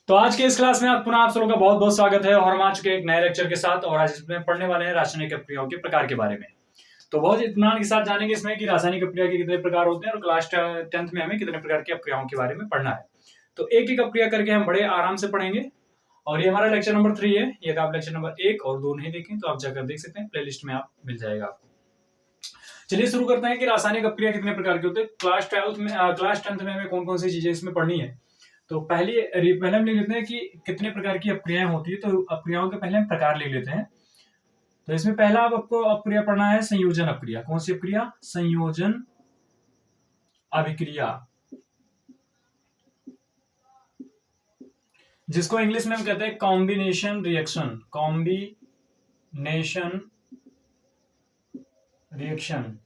तो आज के इस क्लास में पुनः आप सबों का बहुत बहुत स्वागत है और हम आ चुके हैं एक नए लेक्चर के साथ। और आज इसमें पढ़ने वाले हैं रासायनिक अपक्रियाओं के प्रकार के बारे में। तो बहुत इत्मीनान के साथ जानेंगे इसमें कि रासायनिक अपक्रिया के कितने प्रकार होते हैं और क्लास 10th में हमें कितने प्रकार की अपक्रियाओं के बारे में पढ़ना है। तो एक एक अपक्रिया करके हम बड़े आराम से पढ़ेंगे। और ये हमारा लेक्चर नंबर 3 है। यदि आप लेक्चर नंबर 1 और 2 नहीं देखें तो आप जाकर देख सकते हैं, प्लेलिस्ट में आप मिल जाएगा आपको। चलिए शुरू करते हैं कि रासायनिक अपक्रिया कितने प्रकार की होती है। क्लास 10th में हमें कौन कौन सी चीजें इसमें पढ़नी है। तो पहले हम लिख लेते हैं कि कितने प्रकार की अपक्रियाएं होती है। तो अपक्रियाओं के पहले हम प्रकार लिख लेते हैं। तो इसमें पहला आपको अपक्रिया पढ़ना है संयोजन अपक्रिया। कौन सी अपक्रिया? संयोजन अभिक्रिया, जिसको इंग्लिश में हम कहते हैं कॉम्बिनेशन रिएक्शन। Combination reaction.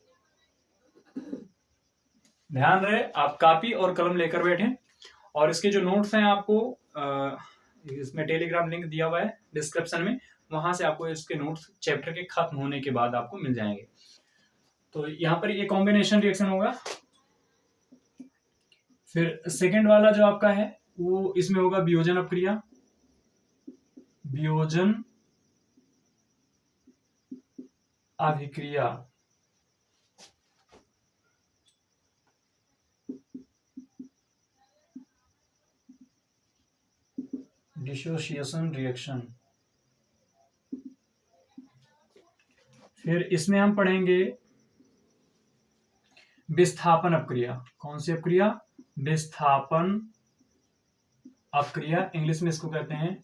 ध्यान रहे आप कॉपी और कलम लेकर बैठे। और इसके जो नोट्स हैं आपको इसमें टेलीग्राम लिंक दिया हुआ है डिस्क्रिप्शन में, वहां से आपको इसके नोट्स चैप्टर के खत्म होने के बाद आपको मिल जाएंगे। तो यहाँ पर ये कॉम्बिनेशन रिएक्शन होगा। फिर सेकेंड वाला जो आपका है वो इसमें होगा वियोजन अपक्रिया। वियोजन अभिक्रिया। Dissociation reaction. फिर इसमें हम पढ़ेंगे विस्थापन अपक्रिया। कौन सी अपक्रिया? विस्थापन अपक्रिया। इंग्लिश में इसको कहते हैं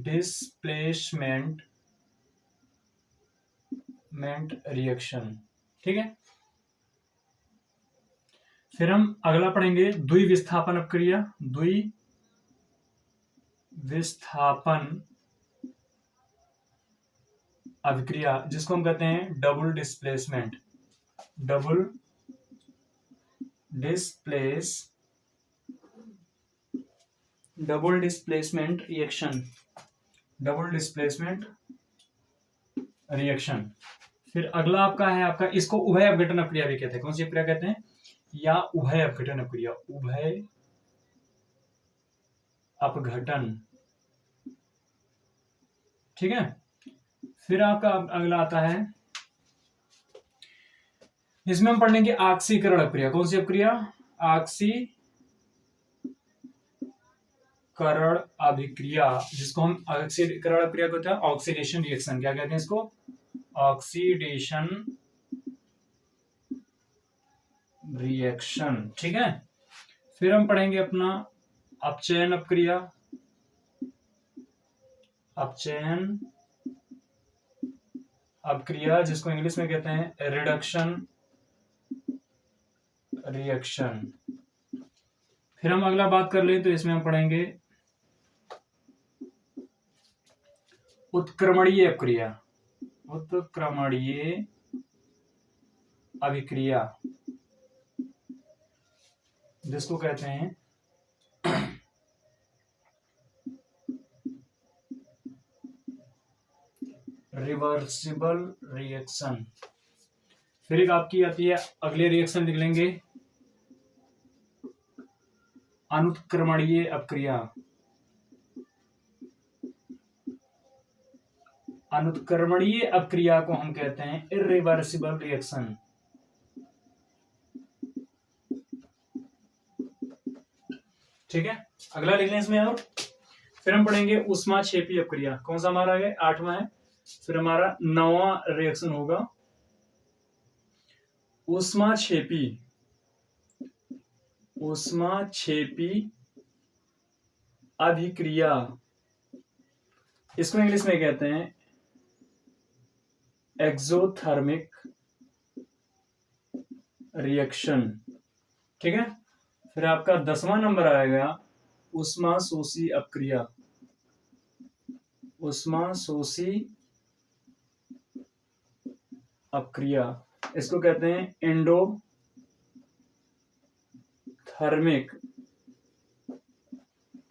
डिस्प्लेसमेंट रिएक्शन। ठीक है। फिर हम अगला पढ़ेंगे द्विविस्थापन अपक्रिया। द्विविस्थापन अभिक्रिया, जिसको हम कहते हैं डबल डिस्प्लेसमेंट रिएक्शन। फिर अगला आपका है इसको उभय अपघटन अपक्रिया भी कहते हैं। कौन सी अपक्रिया कहते हैं? या उभय अपघटन अपक्रिया। उभय अपघटन। ठीक है। फिर आपका अगला आता है, इसमें हम पढ़ेंगे ऑक्सीकरण अपक्रिया। कौन सी अपक्रिया? ऑक्सीकरण अभिक्रिया, जिसको हम ऑक्सीकरण अपक्रिया कहते हैं ऑक्सीडेशन रिएक्शन। क्या कहते हैं इसको? Oxidation reaction. ठीक है। फिर हम पढ़ेंगे अपना अपचयन अपक्रिया। अपचयन अपक्रिया, जिसको इंग्लिश में कहते हैं रिडक्शन रिएक्शन। फिर हम अगला बात कर लें तो इसमें हम पढ़ेंगे उत्क्रमणीय अपक्रिया। उत्क्रमणीय अभिक्रिया, जिसको कहते हैं रिवर्सिबल रिएक्शन। फिर एक आपकी आती है, अगले रिएक्शन लिख लेंगे अनुत्क्रमणीय अपक्रिया। अनुत्क्रमणीय अपक्रिया को हम कहते हैं इरिवर्सिबल रिएक्शन। ठीक है। अगला लिख लें इसमें। और फिर हम पढ़ेंगे ऊष्माक्षेपी अपक्रिया। कौन सा हमारा है? 8वां है। फिर हमारा 9वां रिएक्शन होगा ऊष्माक्षेपी अभिक्रिया। इसको इंग्लिश में कहते हैं एक्सोथर्मिक रिएक्शन। ठीक है। फिर आपका 10वां नंबर आएगा ऊष्माशोषी अपक्रिया। ऊष्माशोषी अपक्रिया, इसको कहते हैं एंडोथर्मिक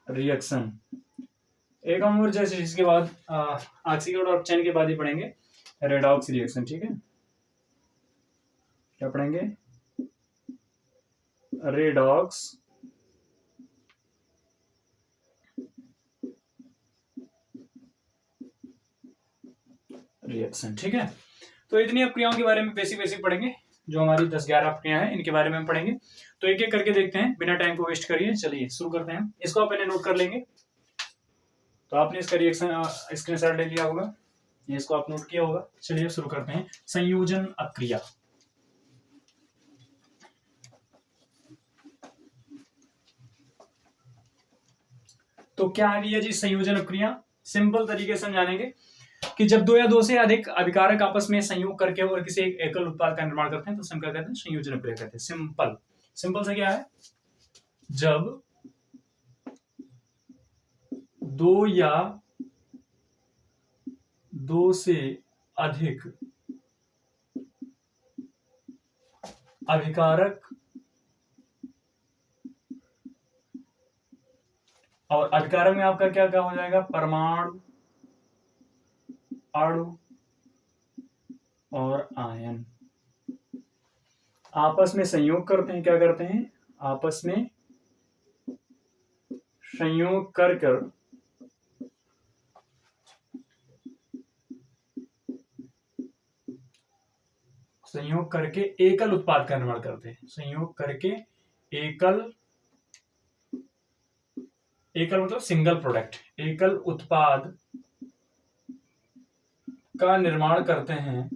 रिएक्शन। एक हम और जैसे इसके बाद ऑक्सीकरण और अपचयन के बाद ही पढ़ेंगे रेडॉक्स रिएक्शन। ठीक है। क्या पढ़ेंगे? Redox reaction. ठीक है, तो इतनी अब क्रियाओं के बारे में बेसिक बेसिक पढ़ेंगे, जो हमारी 10-11 क्रिया हैं इनके बारे में हम पढ़ेंगे। तो एक एक करके देखते हैं, बिना टाइम को वेस्ट करिए, चलिए शुरू करते हैं। इसको आप पहले नोट कर लेंगे। तो आपने इसका रिएक्शन स्क्रीनशॉट ले लिया होगा, इसको आप नोट किया होगा। चलिए शुरू करते हैं। संयोजन अक्रिया। तो क्या है भैया जी संयोजन अक्रिया? सिंपल तरीके से जानेंगे कि जब दो या दो से अधिक अभिकारक आपस में संयोग करके और किसी एक एकल उत्पाद का निर्माण करते हैं तो क्या कहते हैं? संयोजन अक्रिया कहते हैं। सिंपल सिंपल से क्या है, जब दो या दो से अधिक अभिकारक और अभिकारक में आपका क्या क्या हो जाएगा? परमाणु, अणु और आयन आपस में संयोग करते हैं। क्या करते हैं? आपस में संयोग कर संयोग करके एकल उत्पाद का निर्माण करते हैं। संयोग करके एकल मतलब सिंगल प्रोडक्ट, एकल उत्पाद का निर्माण करते हैं।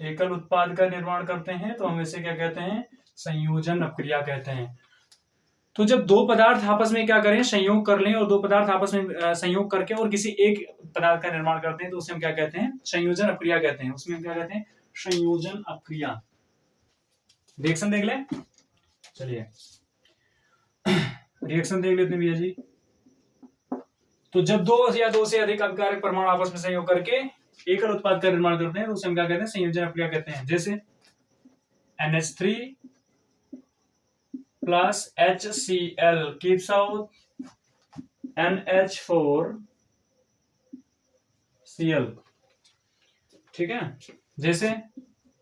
एकल उत्पाद का निर्माण करते हैं तो हम इसे क्या कहते हैं? संयोजन अक्रिया कहते हैं। तो जब दो पदार्थ आपस में क्या करें? संयोग कर लें, और दो पदार्थ आपस में संयोग करके और किसी एक पदार्थ का निर्माण करते हैं तो उसे हम क्या कहते हैं? संयोजन अक्रिया कहते हैं। उसमें हम क्या कहते हैं? संयोजन अक्रिया। रिएक्शन देख लें, चलिए रिएक्शन देख लेते हैं भैया जी। तो जब दो या दो से अधिक अभिकारक परमाणु आपस में संयोग करके एकल उत्पाद का निर्माण करते हैं तो उसे हम क्या कहते हैं? संयोजन अक्रिया कहते हैं। जैसे NH3 plus HCl keeps out NH4Cl। ठीक है, जैसे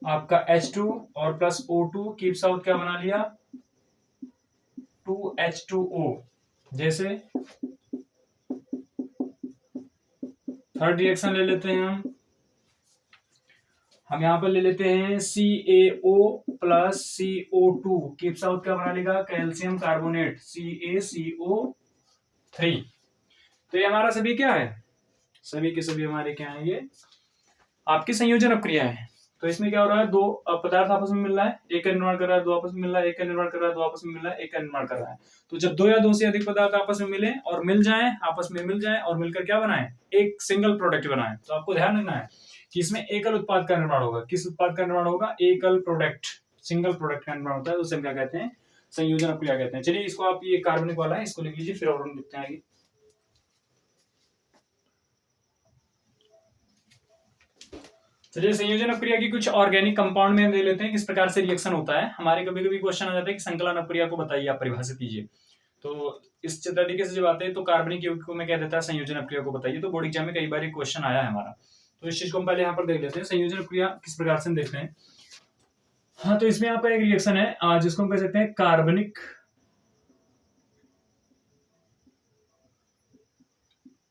आपका H2 और प्लस O2 कीप्स आउट क्या बना लिया? 2H2O। जैसे थर्ड रिएक्शन ले लेते हैं हम यहां पर ले लेते हैं CaO plus CO2 keeps out क्या बना लेगा? Calcium carbonate CaCO3। तो ये हमारा सभी क्या है? सभी के सभी हमारे क्या है? ये आपकी संयोजन अक्रिया है। तो इसमें क्या हो रहा है? दो पदार्थ आपस में मिल रहा है, एक का निर्माण कर रहा है, दो आपस में मिल रहा है, एक का निर्माण कर रहा है, दो आपस में मिल रहा है, एक का निर्माण कर रहा है। तो जब दो या दो से अधिक पदार्थ आपस में मिले और मिल जाएं, आपस में मिल जाएं और मिलकर क्या बनाएं? एक सिंगल प्रोडक्ट बनाएं। तो आपको ध्यान रखना है कि इसमें एकल उत्पाद का निर्माण होगा। किस उत्पाद का निर्माण होगा? एकल प्रोडक्ट, सिंगल प्रोडक्ट का निर्माण होता है। उसे क्या कहते हैं? संयोजन अक्रिया कहते हैं। चलिए इसको आप, ये कार्बनिक वाला है, इसको लिख लीजिए, फिर और हम लिखते हैं आगे। चलिए संयोजन अक्रिया की कुछ ऑर्गेनिक कंपाउंड में हम देख लेते हैं किस प्रकार से रिएक्शन होता है। हमारे कभी कभी क्वेश्चन आ जाता है कि संकलन अक्रिया को बताइए, आप परिभाषित कीजिए। तो इस तरीके से जब आते हैं तो कार्बनिक यौगिक को मैं कह देता है संयोजन अक्रिया को बताइए। तो बोर्ड एग्जाम में कई बार क्वेश्चन आया है हमारा, तो इस चीज को हम पहले यहाँ पर देख लेते हैं। संयोजन अक्रिया किस प्रकार से देखते हैं। हाँ, तो इसमें आपका एक रिएक्शन है जिसको हम कह सकते हैं कार्बनिक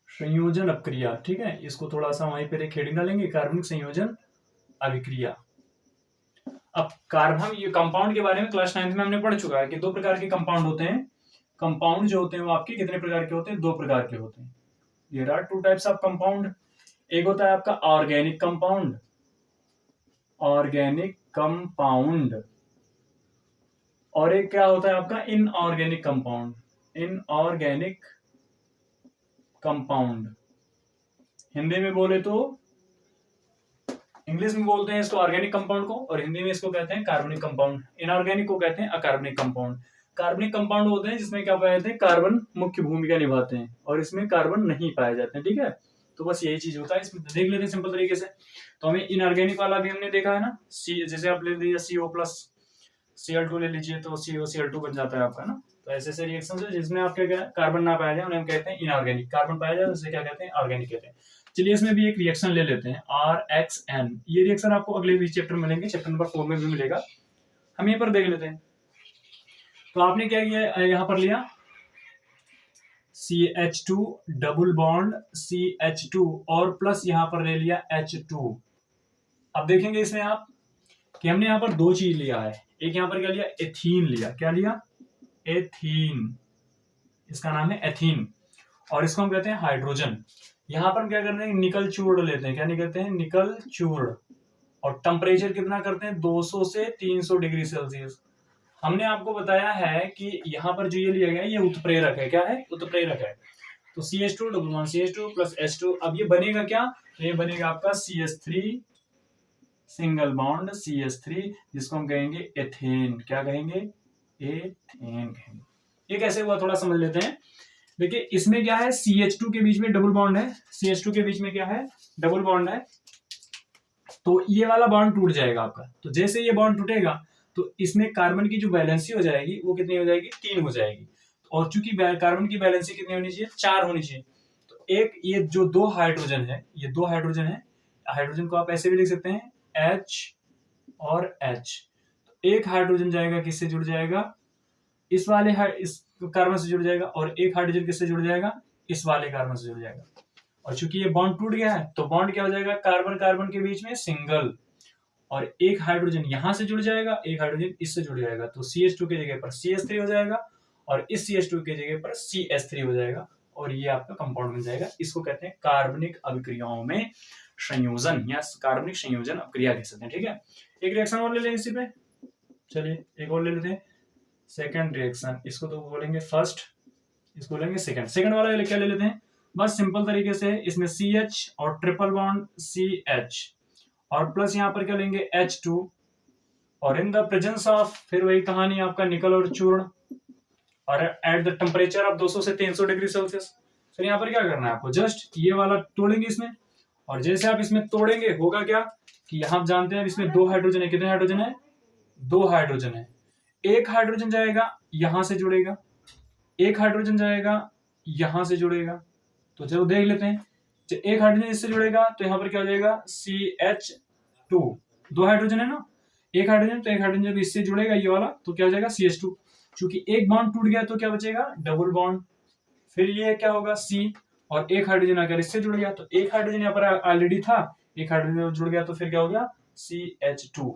संयोजन अभिक्रिया। ठीक है, इसको थोड़ा सा वहीं पर एक हेडिंग डालेंगे, कार्बनिक संयोजन अभिक्रिया। अब कार्बन, ये कंपाउंड के बारे में क्लास 9 में हमने पढ़ चुका है कि दो प्रकार के कंपाउंड होते हैं। कंपाउंड जो होते हैं वो आपके कितने प्रकार के होते हैं? दो प्रकार के होते हैं। There are two types of compound. एक होता है आपका ऑर्गेनिक कंपाउंड, ऑर्गेनिक कंपाउंड, और एक क्या होता है आपका? Inorganic compound, inorganic compound. Hindi में बोले तो, इंग्लिश में बोलते हैं इसको ऑर्गेनिक कंपाउंड को, और हिंदी में इसको कहते हैं कार्बनिक कंपाउंड। इनऑर्गेनिक को कहते हैं अकार्बनिक कंपाउंड। कार्बनिक कंपाउंड होते हैं जिसमें क्या पाए जाते हैं? कार्बन मुख्य भूमिका निभाते हैं, और इसमें कार्बन नहीं पाए जाते हैं। ठीक है, तो बस यही चीज होता है। इसमें देख लेते हैं सिंपल तरीके से। तो हमें इनऑर्गेनिक वाला भी हमने देखा है ना, जैसे आप ले लीजिए CO प्लस Cl2 ले लीजिए तो COCl2 बन जाता है आपका ना। तो ऐसे ऐसे रिएक्शन है जिसमें आपके कार्बन ना पाया जाए उन्हें हम कहते हैं इनऑर्गेनिक। कार्बन पाया जाए उसे क्या कहते हैं? ऑर्गेनिक कहते हैं। चलिए इसमें भी एक रिएक्शन ले लेते हैं, RXN। ये रिएक्शन आपको अगले भी चैप्टर में मिलेंगे, चैप्टर नंबर 4 में भी मिलेगा। हम यहीं पर देख लेते हैं। तो आपने क्या किया, यहाँ पर लिया CH2 डबल बॉन्ड CH2 और प्लस यहां पर ले लिया H2। अब देखेंगे इसमें आप कि हमने यहां पर दो चीज लिया है। एक यहां पर क्या लिया, एथीन लिया। क्या लिया, एथीन। इसका नाम है एथीन और इसको हम कहते हैं हाइड्रोजन। यहां पर हम क्या करते हैं, निकल चूर्ण लेते हैं। क्या निकलते हैं, निकल चूर्ण। और टेम्परेचर कितना करते हैं, 200 से 300 डिग्री सेल्सियस। हमने आपको बताया है कि यहाँ पर जो ये लिया गया है ये उत्प्रेरक है। क्या है, उत्प्रेरक है। तो CH2 double bond CH2 plus H2। अब ये बनेगा क्या, तो ये बनेगा आपका CH3 सिंगल बॉन्ड CH3, जिसको हम कहेंगे एथेन। क्या कहेंगे, एथेन कहेंगे। ये कैसे हुआ थोड़ा समझ लेते हैं। देखिए इसमें क्या है, CH2 के बीच में डबल बॉन्ड है। CH2 के बीच में क्या है, डबल बॉन्ड है। तो ये वाला बॉन्ड टूट जाएगा आपका। तो जैसे ये बॉन्ड टूटेगा तो इसमें कार्बन की जो बैलेंसी हो जाएगी वो कितनी हो जाएगी, 3 हो जाएगी। और चूंकि कार्बन की बैलेंसी कितनी होनी चाहिए, 4 होनी चाहिए। तो एक ये जो दो हाइड्रोजन है, ये दो हाइड्रोजन है। हाइड्रोजन को आप ऐसे भी लिख सकते हैं, H और H। तो एक हाइड्रोजन जाएगा किससे जुड़ जाएगा, इस वाले इस कार्बन से जुड़ जाएगा। और एक हाइड्रोजन किससे जुड़ जाएगा, इस वाले कार्बन से जुड़ जाएगा। और चूंकि ये बॉन्ड टूट गया है तो बॉन्ड क्या हो जाएगा, कार्बन कार्बन के बीच में सिंगल। और एक हाइड्रोजन यहां से जुड़ जाएगा, एक हाइड्रोजन इससे जुड़ जाएगा। तो CH2 की जगह पर CH3 हो जाएगा और इस CH2 की जगह पर CH3 हो जाएगा और ये आपका कंपाउंड बन जाएगा। इसको कहते हैं कार्बनिक अभिक्रियाओं में संयोजन या कार्बनिक संयोजन अभिक्रिया कह सकते हैं। ठीक है, एक रिएक्शन और ले लें इसी पे। चलिए एक और ले लेते हैं, सेकंड रिएक्शन। इसको तो बोलेंगे फर्स्ट, इसको बोलेंगे सेकंड। सेकंड वाला क्या ले लेते हैं, बस सिंपल तरीके से इसमें CH और ट्रिपल बॉन्ड CH और प्लस यहां पर क्या लेंगे H2 और इन द प्रेजेंस ऑफ, फिर वही कहानी आपका निकल और चूर्ण और एट द टेम्परेचर ऑफ 200 से 300 डिग्री सेल्सियस। फिर यहाँ पर क्या करना है आपको, जस्ट ये वाला तोड़ेंगे इसमें। और जैसे आप इसमें तोड़ेंगे होगा क्या कि यहाँ आप जानते हैं इसमें दो हाइड्रोजन है। कितने हाइड्रोजन है, दो हाइड्रोजन है। एक हाइड्रोजन जाएगा यहां से जुड़ेगा, एक हाइड्रोजन जाएगा यहां से जुड़ेगा। तो चलो देख लेते हैं, जब एक हाइड्रोजन इससे जुड़ेगा तो यहाँ पर क्या हो जाएगा CH2। दो हाइड्रोजन है ना, एक हाइड्रोजन, तो एक हाइड्रोजन जब इससे जुड़ेगा ये वाला तो क्या हो जाएगा CH2। चूंकि एक बॉन्ड टूट गया तो क्या बचेगा, डबल बॉन्ड। फिर ये क्या होगा C और एक हाइड्रोजन अगर इससे जुड़ गया तो एक हाइड्रोजन यहाँ पर ऑलरेडी था, एक हाइड्रोजन जुड़ गया तो फिर क्या हो गया CH2।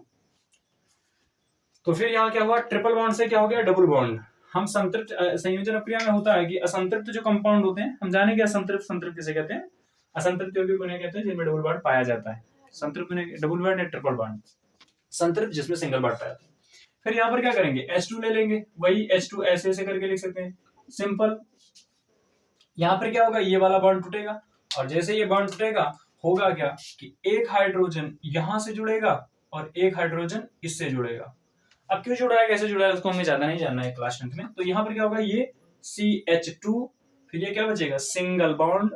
तो फिर यहाँ क्या हुआ, ट्रिपल बॉन्ड से क्या हो गया, डबल बॉन्ड। हम संतृप्त संयोजन अभिक्रिया में होता है कि असंतृप्त जो कंपाउंड होते हैं, हम जानेंगे असंतृप्त संतृप्त किसे कहते हैं। असंतृप्त यौगिक उन्हें कहते हैं जिनमें डबल बॉन्ड पाया जाता है। संतृप्त में डबल बॉन्ड या ट्रिपल बॉन्ड, संतृप्त जिसमें सिंगल बॉन्ड पाया जाता है। फिर यहाँ पर क्या करेंगे, H2 ले लेंगे। वही H2 ऐसे ऐसे करके लिख सकते हैं, सिंपल। यहाँ पर क्या होगा, ये वाला बॉन्ड टूटेगा और जैसे ये बॉन्ड टूटेगा होगा क्या कि एक हाइड्रोजन यहां से जुड़ेगा और एक हाइड्रोजन इससे जुड़ेगा। अब क्यों जुड़ा है, कैसे जुड़ा है, उसको हमें ज्यादा नहीं जानना है क्लास 10 में। तो यहाँ पर क्या होगा, ये CH2, फिर ये क्या बचेगा, सिंगल बॉन्ड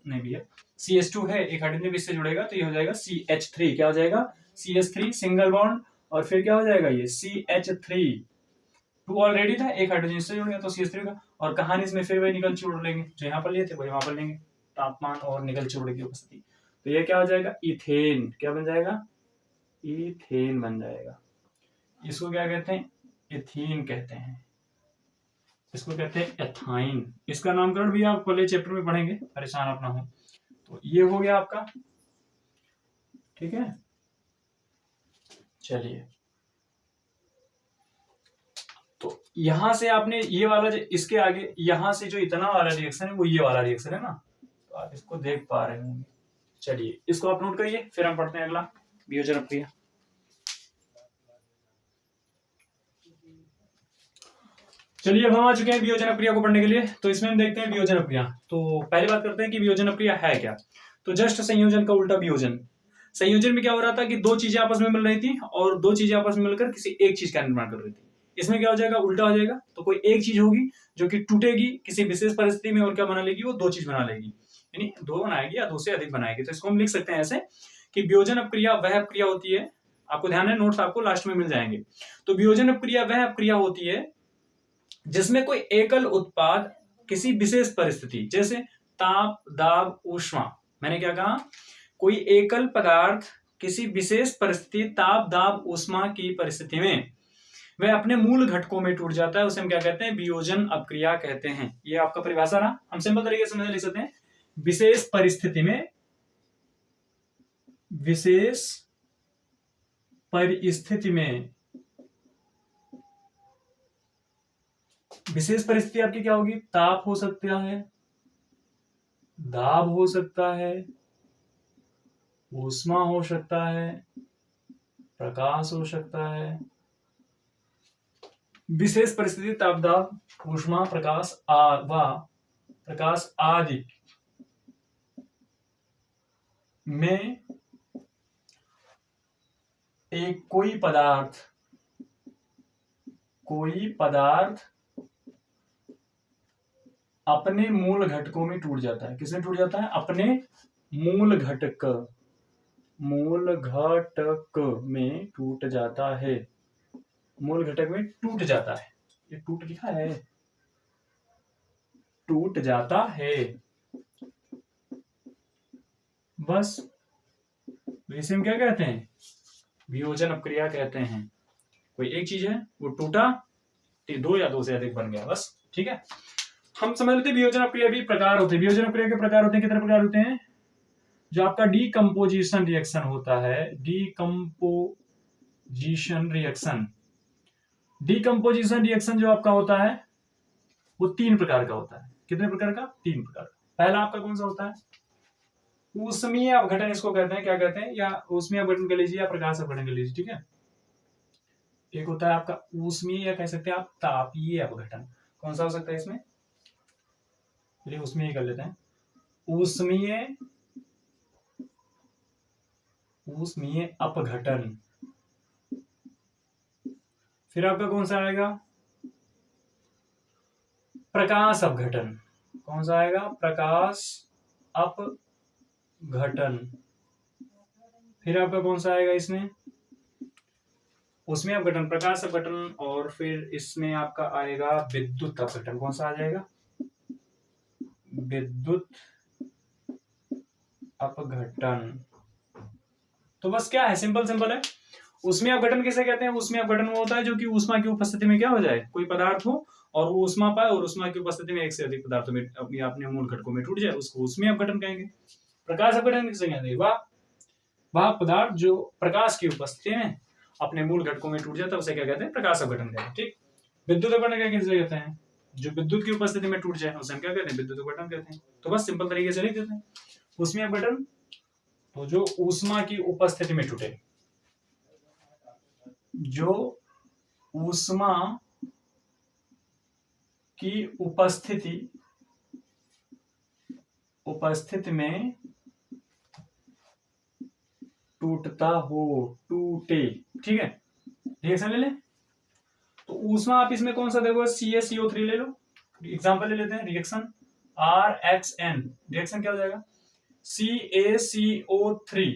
नहीं भैया, CH2 है, एक हाइड्रोजन इससे जुड़ेगा तो ये हो जाएगा CH3। क्या हो जाएगा, CH3 सिंगल बॉन्ड और फिर क्या हो जाएगा ये CH3। 2 ऑलरेडी था, एक हाइड्रोजन इससे जुड़ गया तो CH3 का। और कहानी इसमें फिर वही निकल चूड़ लेंगे, जो यहाँ पर लिए थे वही वहां पर लेंगे, तापमान और निकल चूड़ की उपस्थिति। तो ये क्या हो जाएगा, इथेन। क्या बन जाएगा, इथेन बन जाएगा। इसको क्या कहते हैं, एथीन कहते हैं। इसको कहते हैं एथाइन। इसका नामकरण भी आप कॉलेज चैप्टर में पढ़ेंगे, परेशान अपना हो। तो ये हो गया आपका, ठीक है। चलिए तो यहां से आपने ये वाला जो इसके आगे यहां से जो इतना वाला रिएक्शन है वो ये वाला रिएक्शन है ना, तो आप इसको देख पा रहे होंगे। चलिए इसको आप नोट करिए, फिर हम पढ़ते हैं अगला वियोजन अभिक्रिया। चलिए अब हम आ चुके हैं वियोजन अभिक्रिया को पढ़ने के लिए। तो इसमें हम देखते हैं वियोजन अभिक्रिया। तो पहली बात करते हैं कि वियोजन अभिक्रिया है क्या। तो जस्ट संयोजन का उल्टा वियोजन। संयोजन में क्या हो रहा था कि दो चीजें आपस में मिल रही थी और दो चीजें आपस में मिलकर किसी एक चीज का निर्माण कर रही थी। इसमें क्या हो जाएगा, उल्टा हो जाएगा। तो कोई एक चीज होगी जो कि टूटेगी किसी विशेष परिस्थिति में और क्या बना लेगी, वो दो चीज बना लेगी, यानी दो बनाएगी या दो से अधिक बनाएगी। तो इसको हम लिख सकते हैं ऐसे कि वियोजन अभिक्रिया वह अभिक्रिया होती है, आपको ध्यान है नोट्स आपको लास्ट में मिल जाएंगे। तो वियोजन अभिक्रिया वह अभिक्रिया होती है जिसमें कोई एकल उत्पाद किसी विशेष परिस्थिति, जैसे ताप दाब ऊष्मा, मैंने क्या कहा, कोई एकल पदार्थ किसी विशेष परिस्थिति ताप दाब ऊष्मा की परिस्थिति में वह अपने मूल घटकों में टूट जाता है, उसे हम क्या कहते हैं? वियोजन अपक्रिया कहते हैं। ये आपका परिभाषा रहा। हम सिंपल तरीके से समझ लिख सकते हैं, विशेष परिस्थिति में, विशेष परिस्थिति में, विशेष परिस्थिति आपकी क्या होगी? ताप हो सकता है, दाब हो सकता है, ऊष्मा हो सकता है, प्रकाश हो सकता है। विशेष परिस्थिति ताप, दाब, ऊष्मा, प्रकाश आदि में एक कोई पदार्थ अपने मूल घटकों में टूट जाता है। किसमें टूट जाता है? अपने मूल घटक में टूट जाता है। मूल घटक में टूट जाता है। ये टूट लिखा है, टूट जाता है बस। इसे हम क्या कहते हैं? वियोजन अपक्रिया कहते हैं। कोई एक चीज है, वो टूटा, दो या दो से अधिक बन गया, बस। ठीक है, हम समझ लेते हैं वियोजन अपक्रिया भी प्रकार होते हैं। वियोजन अपक्रिया के प्रकार होते हैं, कितने प्रकार होते हैं? जो आपका डीकम्पोजिशन रिएक्शन होता है, डीकम्पोजिशन रिएक्शन जो आपका होता है वो 3 प्रकार का होता है। कितने प्रकार का? 3 प्रकार का। पहला आपका कौन सा होता है? ऊष्मीय अपघटन इसको कहते हैं। क्या कहते हैं? या ऊष्मीय अपघटन कर लीजिए या प्रकाश अपघटन कर लीजिए। ठीक है, एक होता है आपका ऊष्मीय, या कह सकते हैं आप तापीय अपघटन। कौन सा हो सकता है इसमें? चलिए ऊष्मीय कर लेते हैं। ऊष्मीय अपघटन। फिर आपका कौन सा आएगा? प्रकाश अपघटन। कौन सा आएगा? प्रकाश अपघटन। फिर आपका कौन सा आएगा इसमें? उसमें अपघटन, प्रकाश अपघटन, और फिर इसमें आपका आएगा विद्युत अपघटन। कौन सा आ जाएगा? विद्युत अपघटन। तो बस क्या है, सिंपल है। उसमें अपघटन किसे कहते हैं? उसमें अपघटन वो होता है जो कि ऊष्मा की उपस्थिति में क्या हो जाए, कोई पदार्थ हो और वो ऊष्मा पाए और ऊष्मा की उपस्थिति में एक से अधिक पदार्थों में अपने मूल घटकों में टूट जाए, उसको उसमें अपघटन कहेंगे। प्रकाश अपघटन किसे कहते हैं? वह पदार्थ जो प्रकाश की उपस्थिति में अपने मूल घटकों में टूट जाता है, उसे क्या कहते हैं? प्रकाश अपघटन कहते हैं। ठीक। विद्युत अपघटन क्या किसे कहते हैं? जो विद्युत की उपस्थिति में टूट जाए उसे हम क्या कहते हैं? विद्युत अपघटन कहते हैं। तो बस सिंपल तरीके से लिख देते हैं। उसमें अपघटन तो जो ऊष्मा की उपस्थिति में टूटे, जो ऊष्मा की उपस्थिति में टूटता हो, टूटे। ठीक है, रिएक्शन ले लें। तो ऊष्मा आप इसमें कौन सा देखो? CaCO3 ले लो। एग्जांपल ले लेते हैं, रिएक्शन RHN। रिएक्शन क्या हो जाएगा? CaCO3,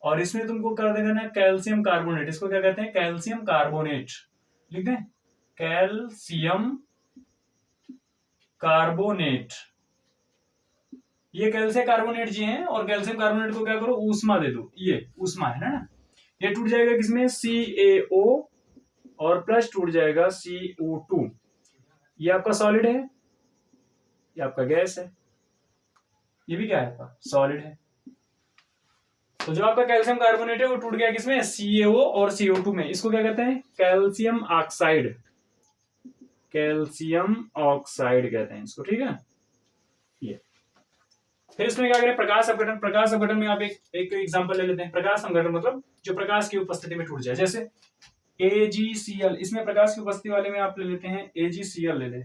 और इसमें तुमको कर देना है कैल्शियम कार्बोनेट। इसको क्या कहते हैं? Calcium carbonate. लिख दें, कैल्शियम कार्बोनेट। ये कैल्शियम कार्बोनेट जी हैं, और कैल्शियम कार्बोनेट को क्या करो? ऊष्मा दे दो। ये ऊष्मा है ना, ये टूट जाएगा किसमें? CaO, और प्लस टूट जाएगा CO2। ये आपका सॉलिड है, ये आपका गैस है, ये भी क्या है? आपका सॉलिड है। तो जो आपका कैल्शियम कार्बोनेट है वो टूट गया किसमें? CaO और CO2 में। इसको क्या कहते हैं? Calcium oxide. कैल्शियम ऑक्साइड कहते हैं इसको। ठीक है, ये। फिर इसमें क्या करें? प्रकाश अपघटन। प्रकाश अपघटन में आप एक एग्जांपल ले लेते हैं। प्रकाश अपघटन मतलब जो प्रकाश की उपस्थिति में टूट जाए, जैसे AgCl। इसमें प्रकाश की उपस्थिति वाले में आप ले लेते हैं AgCl ले लें।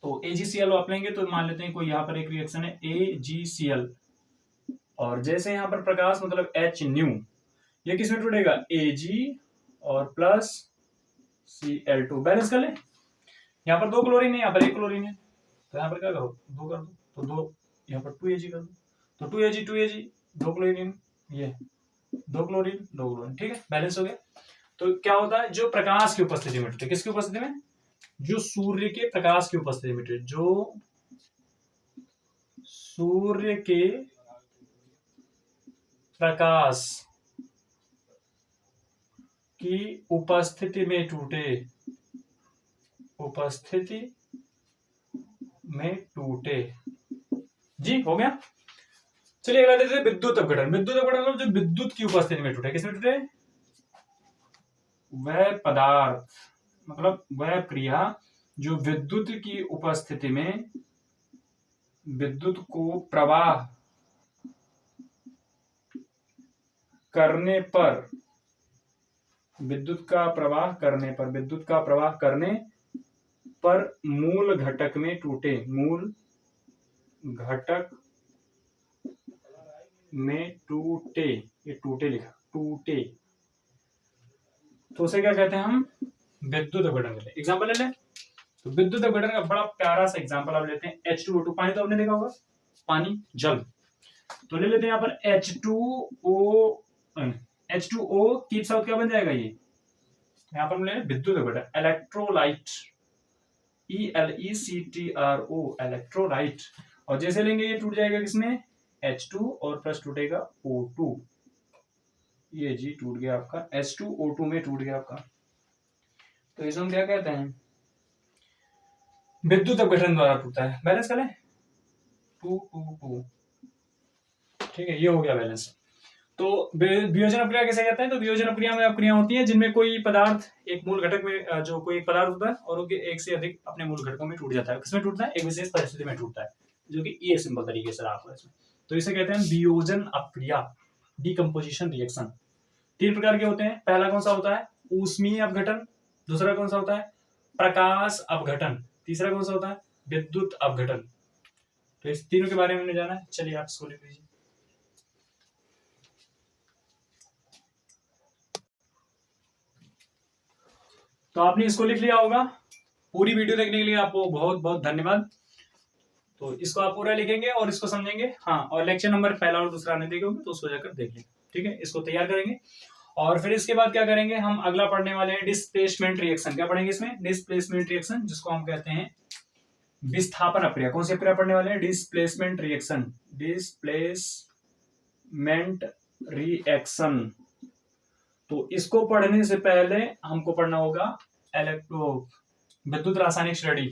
तो AgCl आप लेंगे तो मान लेते हैं कोई यहाँ पर एक रिएक्शन है AgCl, और जैसे यहाँ पर प्रकाश मतलब H न्यू, ये किसमें टूटेगा? Ag और प्लस Cl2। बैलेंस कर ले। यहाँ पर 2 क्लोरीन है, यहाँ पर 1 क्लोरीन है, तो यहाँ पर क्या करो? 2 कर दो, तो 2 यहाँ पर 2Ag कर दो, तो 2Ag 2 क्लोरीन, ये 2 क्लोरीन 2 क्लोरीन। ठीक है, बैलेंस हो गया। तो क्या होता है? जो प्रकाश की उपस्थिति में टूटे, किसकी उपस्थिति में? जो सूर्य के प्रकाश की उपस्थिति में टूटे, जो सूर्य के प्रकाश की उपस्थिति में टूटे, उपस्थिति में टूटे। जी हो गया। चलिए अगला देखते हैं विद्युत अपघटन। विद्युत अपघटन मतलब जो विद्युत की उपस्थिति में टूटे। किसमें टूटे? वह पदार्थ मतलब वह क्रिया जो विद्युत की उपस्थिति में विद्युत को प्रवाह करने पर, विद्युत का प्रवाह करने पर, विद्युत का प्रवाह करने पर मूल घटक में टूटे, मूल घटक में टूटे। ये टूटे लिखा, टूटे, तो उसे क्या कहते हैं हम? विद्युत अपघटन कहते हैं। एग्जाम्पल ले लें तो विद्युत अपघटन का बड़ा प्यारा सा एग्जाम्पल आप लेते हैं H2O2। पानी तो आपने देखा होगा, पानी जल। तो ले लेते हैं यहाँ पर H2O कीप्स आउट, क्या बन जाएगा ये? यहाँ पर हम ले विद्युत अपघटन, इलेक्ट्रोलाइट, ELECTRO, इलेक्ट्रोलाइट। और जैसे लेंगे ये टूट जाएगा किसमें? H2 और प्लस टूटेगा O2। ये जी टूट गया आपका, H2O2 में टूट गया आपका। तो इसे हम क्या कहते हैं? विद्युत अपघटन द्वारा टूटा है। बैलेंस करें 2 2 2, ठीक है, ये हो गया बैलेंस। तो वियोजन अपक्रिया किसे कहते हैं? तो वियोजन अपक्रिया में अपक्रिया होती है जिनमें कोई पदार्थ एक मूल घटक में, जो कोई एक पदार्थ होता है और वो एक से अधिक अपने मूल घटकों में टूट जाता है। किसमें टूटता है? एक विशेष परिस्थिति में टूटता है, जो कि ये सिंपल तरीके से रहा इसमें। तो इसे कहते हैं वियोजन अपक्रिया, डिकम्पोजिशन रिएक्शन। 3 प्रकार के होते हैं। पहला कौन सा होता है? ऊष्मीय अपघटन। दूसरा कौन सा होता है? प्रकाश अपघटन। तीसरा कौन सा होता है? विद्युत अपघटन। तो इस तीनों के बारे में हमने जाना है। चलिए आप इसको लिख लीजिए। तो आपने इसको लिख लिया होगा। पूरी वीडियो देखने के लिए आपको बहुत बहुत धन्यवाद। तो इसको आप पूरा लिखेंगे और इसको समझेंगे। हाँ, और लेक्चर नंबर पहला और दूसरा नहीं देखे होंगे तो उसको जाकर देख लेंगे, ठीक है। इसको तैयार करेंगे और फिर इसके बाद क्या करेंगे, हम अगला पढ़ने वाले हैं डिस्प्लेसमेंट रिएक्शन। क्या पढ़ेंगे इसमें? डिस्प्लेसमेंट रिएक्शन, जिसको हम कहते हैं विस्थापन अपक्रिया। कौन सी अपक्रिया पढ़ने वाले हैं? Displacement reaction, displacement reaction. तो इसको पढ़ने से पहले हमको पढ़ना होगा विद्युत रासायनिक श्रेणी।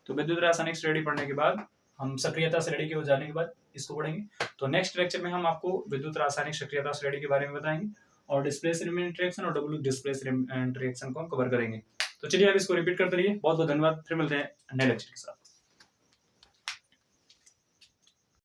तो विद्युत रासायनिक श्रेणी पढ़ने के बाद हम सक्रियता श्रेणी के जाने के बाद इसको पढ़ेंगे। तो नेक्स्ट लेक्चर में हम आपको विद्युत रासायनिक सक्रियता श्रेणी के बारे में बताएंगे और डिस्प्लेसमेंट रिएक्शन और डब्ल्यू डिस्प्लेसमेंट रिएक्शन को हम कवर करेंगे। तो चलिए अब इसको रिपीट करते रहिए। बहुत बहुत धन्यवाद। फिर मिलते हैं नए लेक्चर के साथ।